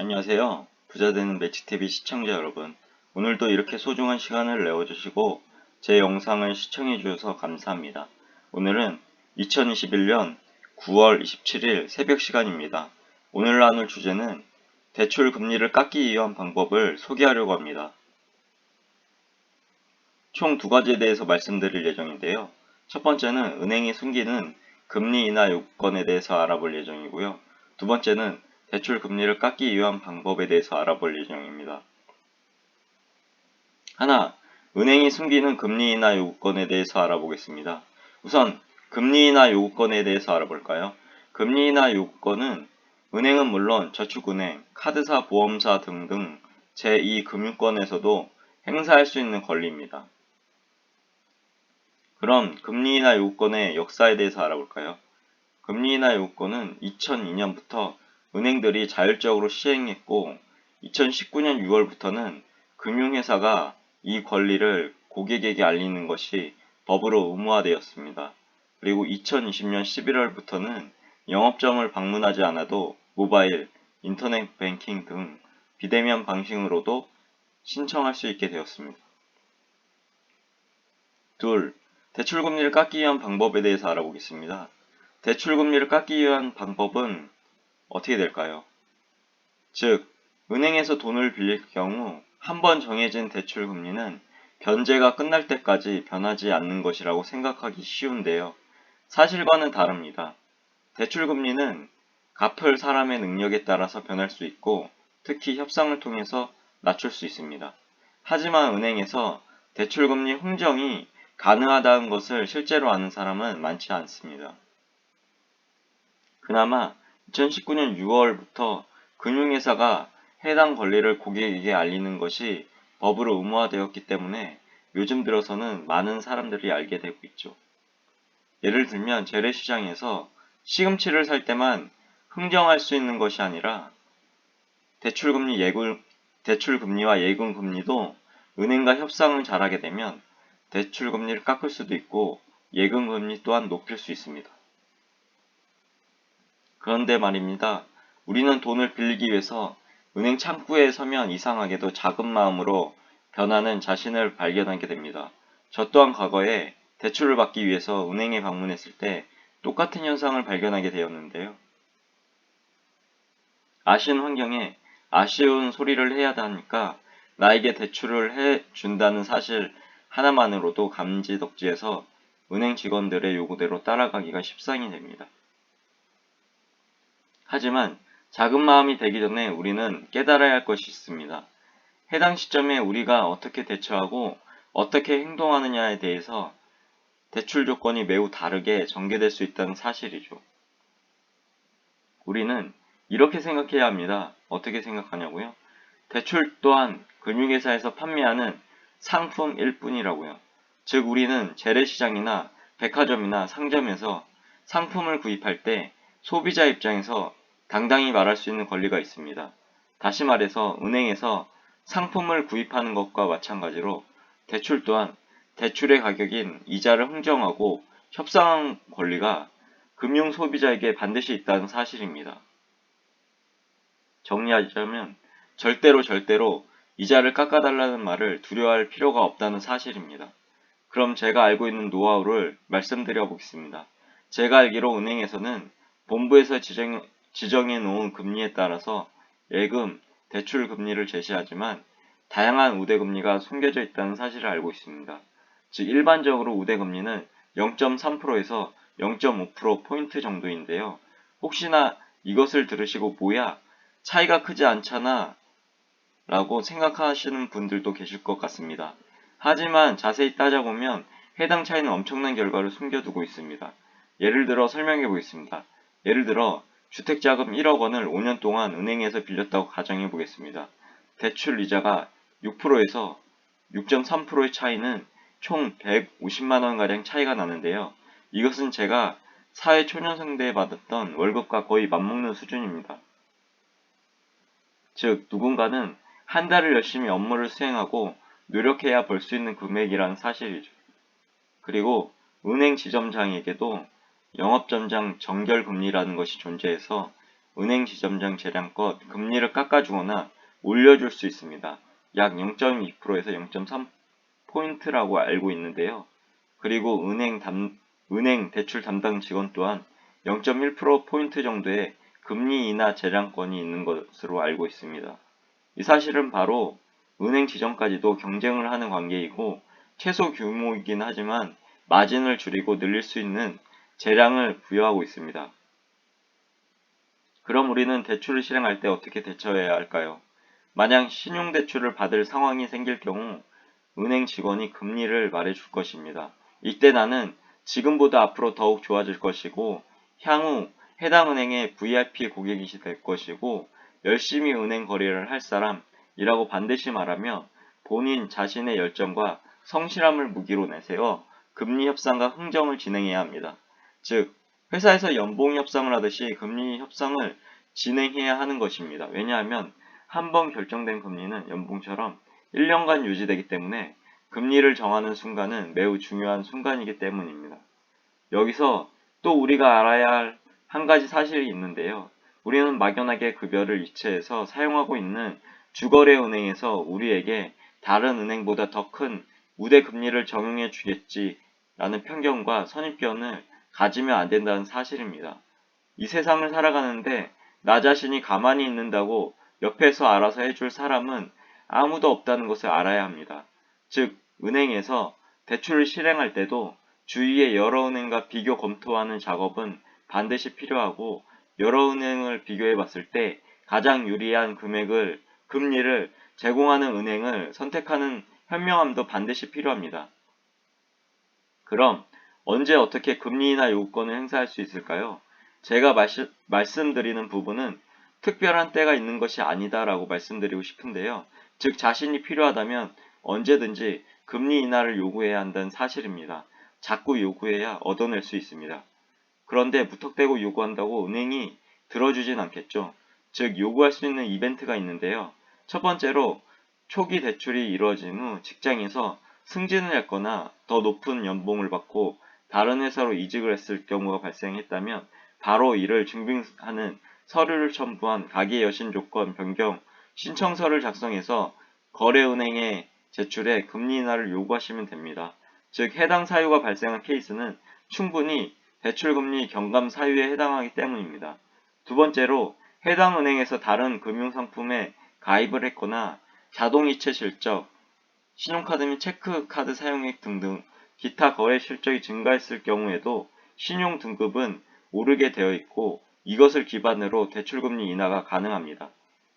안녕하세요. 부자되는 매직TV 시청자 여러분. 오늘도 이렇게 소중한 시간을 내어주시고 제 영상을 시청해주셔서 감사합니다. 오늘은 2021년 9월 27일 새벽 시간입니다. 오늘 나눌 주제는 대출 금리를 깎기 위한 방법을 소개하려고 합니다. 총 두 가지에 대해서 말씀드릴 예정인데요. 첫 번째는 은행이 숨기는 금리 인하 요건에 대해서 알아볼 예정이고요. 두 번째는 대출 금리를 깎기 위한 방법에 대해서 알아볼 예정입니다. 하나, 은행이 숨기는 금리 인하 요건에 대해서 알아보겠습니다. 우선 금리 인하 요건에 대해서 알아볼까요? 금리 인하 요건은 은행은 물론 저축은행, 카드사, 보험사 등등 제2금융권에서도 행사할 수 있는 권리입니다. 그럼 금리 인하 요건의 역사에 대해서 알아볼까요? 금리 인하 요건은 2002년부터 은행들이 자율적으로 시행했고 2019년 6월부터는 금융회사가 이 권리를 고객에게 알리는 것이 법으로 의무화되었습니다. 그리고 2020년 11월부터는 영업점을 방문하지 않아도 모바일, 인터넷 뱅킹 등 비대면 방식으로도 신청할 수 있게 되었습니다. 둘, 대출금리를 깎기 위한 방법에 대해서 알아보겠습니다. 대출금리를 깎기 위한 방법은 어떻게 될까요? 즉, 은행에서 돈을 빌릴 경우 한 번 정해진 대출금리는 변제가 끝날 때까지 변하지 않는 것이라고 생각하기 쉬운데요. 사실과는 다릅니다. 대출금리는 갚을 사람의 능력에 따라서 변할 수 있고 특히 협상을 통해서 낮출 수 있습니다. 하지만 은행에서 대출금리 흥정이 가능하다는 것을 실제로 아는 사람은 많지 않습니다. 그나마 2019년 6월부터 금융회사가 해당 권리를 고객에게 알리는 것이 법으로 의무화되었기 때문에 요즘 들어서는 많은 사람들이 알게 되고 있죠. 예를 들면 재래시장에서 시금치를 살 때만 흥정할 수 있는 것이 아니라 대출금리와 예금금리도 은행과 협상을 잘하게 되면 대출금리를 깎을 수도 있고 예금금리 또한 높일 수 있습니다. 그런데 말입니다. 우리는 돈을 빌리기 위해서 은행 창구에 서면 이상하게도 작은 마음으로 변하는 자신을 발견하게 됩니다. 저 또한 과거에 대출을 받기 위해서 은행에 방문했을 때 똑같은 현상을 발견하게 되었는데요. 아쉬운 환경에 아쉬운 소리를 해야 하니까 나에게 대출을 해준다는 사실 하나만으로도 감지덕지해서 은행 직원들의 요구대로 따라가기가 십상이 됩니다. 하지만 작은 마음이 되기 전에 우리는 깨달아야 할 것이 있습니다. 해당 시점에 우리가 어떻게 대처하고 어떻게 행동하느냐에 대해서 대출 조건이 매우 다르게 전개될 수 있다는 사실이죠. 우리는 이렇게 생각해야 합니다. 어떻게 생각하냐고요? 대출 또한 금융회사에서 판매하는 상품일 뿐이라고요. 즉 우리는 재래시장이나 백화점이나 상점에서 상품을 구입할 때 소비자 입장에서 당당히 말할 수 있는 권리가 있습니다. 다시 말해서 은행에서 상품을 구입하는 것과 마찬가지로 대출 또한 대출의 가격인 이자를 흥정하고 협상한 권리가 금융 소비자에게 반드시 있다는 사실입니다. 정리하자면 절대로 이자를 깎아달라는 말을 두려워할 필요가 없다는 사실입니다. 그럼 제가 알고 있는 노하우를 말씀드려 보겠습니다. 제가 알기로 은행에서는 본부에서 지정해 놓은 금리에 따라서 예금, 대출 금리를 제시하지만 다양한 우대금리가 숨겨져 있다는 사실을 알고 있습니다. 즉 일반적으로 우대금리는 0.3%에서 0.5%포인트 정도인데요. 혹시나 이것을 들으시고 뭐야? 차이가 크지 않잖아 라고 생각하시는 분들도 계실 것 같습니다. 하지만 자세히 따져보면 해당 차이는 엄청난 결과를 숨겨두고 있습니다. 예를 들어 설명해 보겠습니다. 예를 들어 주택자금 1억 원을 5년 동안 은행에서 빌렸다고 가정해 보겠습니다. 대출 이자가 6%에서 6.3%의 차이는 총 150만 원가량 차이가 나는데요. 이것은 제가 사회초년생 때 받았던 월급과 거의 맞먹는 수준입니다. 즉 누군가는 한 달을 열심히 업무를 수행하고 노력해야 벌 수 있는 금액이라는 사실이죠. 그리고 은행 지점장에게도 영업점장 정결금리라는 것이 존재해서 은행 지점장 재량껏 금리를 깎아주거나 올려줄 수 있습니다. 약 0.2%에서 0.3포인트라고 알고 있는데요. 그리고 은행 대출 담당 직원 또한 0.1%포인트 정도의 금리 인하 재량권이 있는 것으로 알고 있습니다. 이 사실은 바로 은행 지점까지도 경쟁을 하는 관계이고 최소 규모이긴 하지만 마진을 줄이고 늘릴 수 있는 재량을 부여하고 있습니다. 그럼 우리는 대출을 실행할 때 어떻게 대처해야 할까요? 만약 신용대출을 받을 상황이 생길 경우 은행 직원이 금리를 말해줄 것입니다. 이때 나는 지금보다 앞으로 더욱 좋아질 것이고 향후 해당 은행의 VIP 고객이 될 것이고 열심히 은행 거래를 할 사람이라고 반드시 말하며 본인 자신의 열정과 성실함을 무기로 내세워 금리 협상과 흥정을 진행해야 합니다. 즉, 회사에서 연봉 협상을 하듯이 금리 협상을 진행해야 하는 것입니다. 왜냐하면 한 번 결정된 금리는 연봉처럼 1년간 유지되기 때문에 금리를 정하는 순간은 매우 중요한 순간이기 때문입니다. 여기서 또 우리가 알아야 할 한 가지 사실이 있는데요. 우리는 막연하게 급여를 이체해서 사용하고 있는 주거래은행에서 우리에게 다른 은행보다 더 큰 우대 금리를 적용해 주겠지라는 편견과 선입견을 가지면 안 된다는 사실입니다. 이 세상을 살아가는데 나 자신이 가만히 있는다고 옆에서 알아서 해줄 사람은 아무도 없다는 것을 알아야 합니다. 즉, 은행에서 대출을 실행할 때도 주위의 여러 은행과 비교 검토하는 작업은 반드시 필요하고 여러 은행을 비교해 봤을 때 가장 유리한 금리를 제공하는 은행을 선택하는 현명함도 반드시 필요합니다. 그럼 언제 어떻게 금리 인하 요구권을 행사할 수 있을까요? 제가 말씀드리는 부분은 특별한 때가 있는 것이 아니다라고 말씀드리고 싶은데요. 즉 자신이 필요하다면 언제든지 금리 인하를 요구해야 한다는 사실입니다. 자꾸 요구해야 얻어낼 수 있습니다. 그런데 무턱대고 요구한다고 은행이 들어주진 않겠죠. 즉 요구할 수 있는 이벤트가 있는데요. 첫 번째로 초기 대출이 이루어진 후 직장에서 승진을 했거나 더 높은 연봉을 받고 다른 회사로 이직을 했을 경우가 발생했다면 바로 이를 증빙하는 서류를 첨부한 가계 여신 조건 변경 신청서를 작성해서 거래은행에 제출해 금리 인하를 요구하시면 됩니다. 즉 해당 사유가 발생한 케이스는 충분히 대출금리 경감 사유에 해당하기 때문입니다. 두 번째로 해당 은행에서 다른 금융상품에 가입을 했거나 자동이체 실적, 신용카드 및 체크카드 사용액 등등 기타 거래 실적이 증가했을 경우에도 신용 등급은 오르게 되어 있고 이것을 기반으로 대출금리 인하가 가능합니다.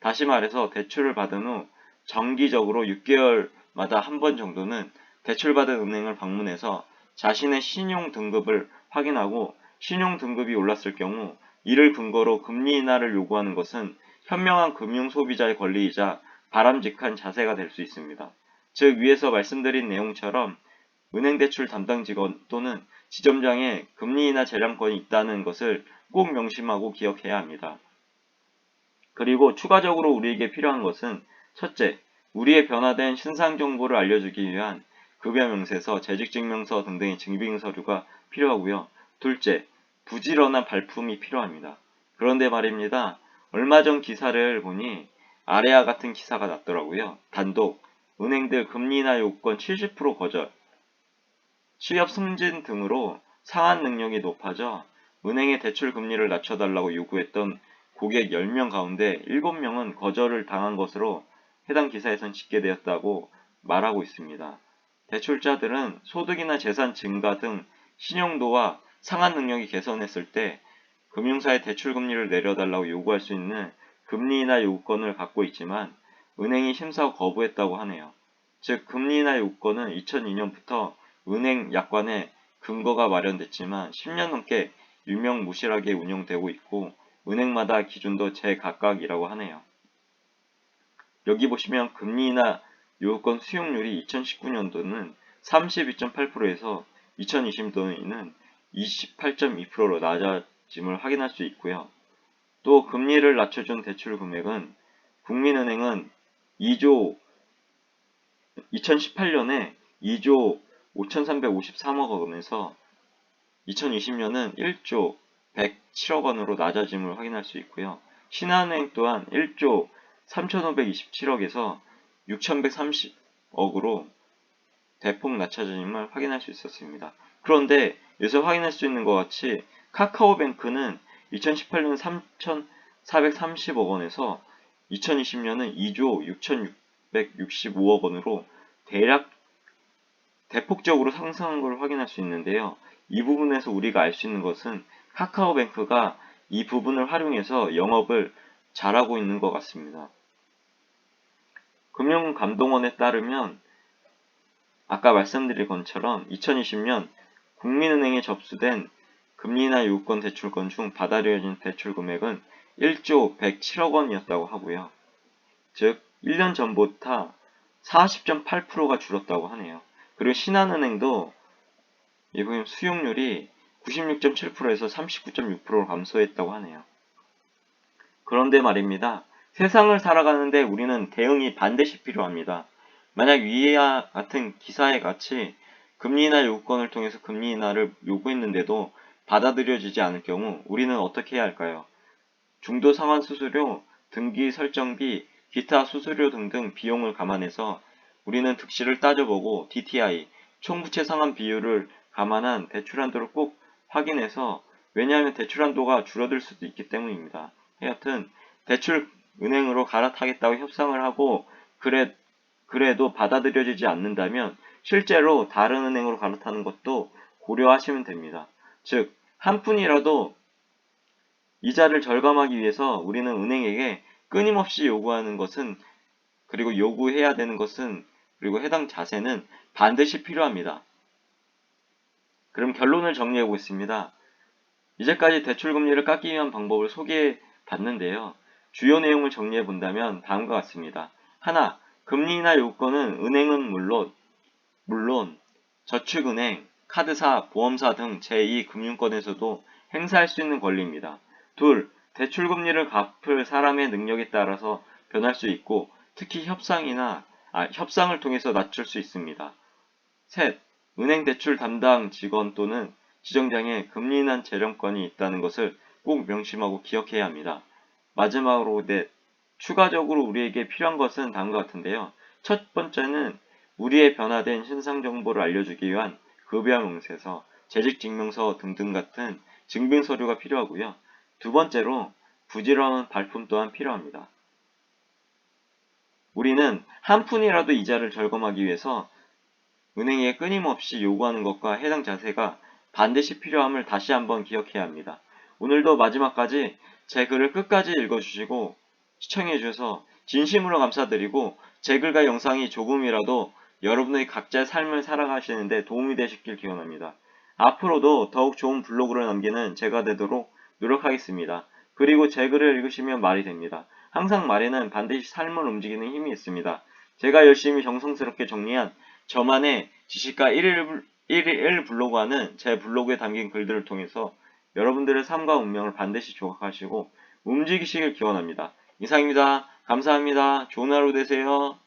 다시 말해서 대출을 받은 후 정기적으로 6개월마다 한 번 정도는 대출받은 은행을 방문해서 자신의 신용 등급을 확인하고 신용 등급이 올랐을 경우 이를 근거로 금리 인하를 요구하는 것은 현명한 금융 소비자의 권리이자 바람직한 자세가 될 수 있습니다. 즉 위에서 말씀드린 내용처럼 은행 대출 담당 직원 또는 지점장의 금리 인하 재량권이 있다는 것을 꼭 명심하고 기억해야 합니다. 그리고 추가적으로 우리에게 필요한 것은 첫째, 우리의 변화된 신상 정보를 알려주기 위한 급여 명세서, 재직증명서 등등의 증빙 서류가 필요하고요. 둘째, 부지런한 발품이 필요합니다. 그런데 말입니다. 얼마 전 기사를 보니 아래와 같은 기사가 났더라고요. 단독, 은행들 금리 인하 요구권 70% 거절, 취업 승진 등으로 상환 능력이 높아져 은행의 대출 금리를 낮춰달라고 요구했던 고객 10명 가운데 7명은 거절을 당한 것으로 해당 기사에선 집계되었다고 말하고 있습니다. 대출자들은 소득이나 재산 증가 등 신용도와 상환 능력이 개선했을 때 금융사의 대출 금리를 내려달라고 요구할 수 있는 금리 인하 요구권을 갖고 있지만 은행이 심사 거부했다고 하네요. 즉 금리 인하 요구권은 2002년부터 은행 약관에 근거가 마련됐지만 10년 넘게 유명무실하게 운영되고 있고 은행마다 기준도 제각각이라고 하네요. 여기 보시면 금리 인하 요구권 수용률이 2019년도는 32.8%에서 2020년도에는 28.2%로 낮아짐을 확인할 수 있고요. 또 금리를 낮춰준 대출 금액은 국민은행은 2018년에 2조 5,353억 원에서 2020년은 1조 107억 원으로 낮아짐을 확인할 수 있고요. 신한은행 또한 1조 3,527억에서 6,130억으로 대폭 낮춰짐을 확인할 수 있었습니다. 그런데 여기서 확인할 수 있는 것 같이 카카오뱅크는 2018년 3,430억 원에서 2020년은 2조 6,665억 원으로 대폭적으로 상승한 걸 확인할 수 있는데요. 이 부분에서 우리가 알 수 있는 것은 카카오뱅크가 이 부분을 활용해서 영업을 잘하고 있는 것 같습니다. 금융감독원에 따르면 아까 말씀드린 것처럼 2020년 국민은행에 접수된 금리나 요구권 대출권 중 받아들여진 대출 금액은 1조 107억 원이었다고 하고요. 즉 1년 전보다 40.8%가 줄었다고 하네요. 그리고 신한은행도 이번 수용률이 96.7%에서 39.6%로 감소했다고 하네요. 그런데 말입니다. 세상을 살아가는데 우리는 대응이 반드시 필요합니다. 만약 위와 같은 기사에 같이 금리 인하 요구권을 통해서 금리 인하를 요구했는데도 받아들여지지 않을 경우 우리는 어떻게 해야 할까요? 중도 상환 수수료, 등기 설정비, 기타 수수료 등등 비용을 감안해서 우리는 득실을 따져보고 DTI, 총부채 상환 비율을 감안한 대출 한도를 꼭 확인해서 왜냐하면 대출 한도가 줄어들 수도 있기 때문입니다. 하여튼 대출 은행으로 갈아타겠다고 협상을 하고 그래도 받아들여지지 않는다면 실제로 다른 은행으로 갈아타는 것도 고려하시면 됩니다. 즉, 한 푼이라도 이자를 절감하기 위해서 우리는 은행에게 끊임없이 요구하는 것은 그리고 요구해야 되는 것은 그리고 해당 자세는 반드시 필요합니다. 그럼 결론을 정리해 보겠습니다. 이제까지 대출금리를 깎기 위한 방법을 소개해 봤는데요. 주요 내용을 정리해 본다면 다음과 같습니다. 하나, 금리 인하 요구권은 은행은 물론 저축은행, 카드사, 보험사 등 제2금융권에서도 행사할 수 있는 권리입니다. 둘, 대출금리를 갚을 사람의 능력에 따라서 변할 수 있고 특히 협상을 통해서 낮출 수 있습니다. 셋, 은행 대출 담당 직원 또는 지점장에 금리 인하 재량권이 있다는 것을 꼭 명심하고 기억해야 합니다. 마지막으로 넷, 추가적으로 우리에게 필요한 것은 다음과 같은데요. 첫 번째는 우리의 변화된 신상 정보를 알려주기 위한 급여 명세서, 재직증명서 등등 같은 증빙 서류가 필요하고요. 두 번째로 부질없는 발품 또한 필요합니다. 우리는 한 푼이라도 이자를 절감하기 위해서 은행에 끊임없이 요구하는 것과 해당 자세가 반드시 필요함을 다시 한번 기억해야 합니다. 오늘도 마지막까지 제 글을 끝까지 읽어주시고 시청해주셔서 진심으로 감사드리고 제 글과 영상이 조금이라도 여러분의 각자의 삶을 살아가시는데 도움이 되셨길 기원합니다. 앞으로도 더욱 좋은 블로그를 남기는 제가 되도록 노력하겠습니다. 그리고 제 글을 읽으시면 말이 됩니다. 항상 말에는 반드시 삶을 움직이는 힘이 있습니다. 제가 열심히 정성스럽게 정리한 저만의 지식과 1일 블로그와는 제 블로그에 담긴 글들을 통해서 여러분들의 삶과 운명을 반드시 조각하시고 움직이시길 기원합니다. 이상입니다. 감사합니다. 좋은 하루 되세요.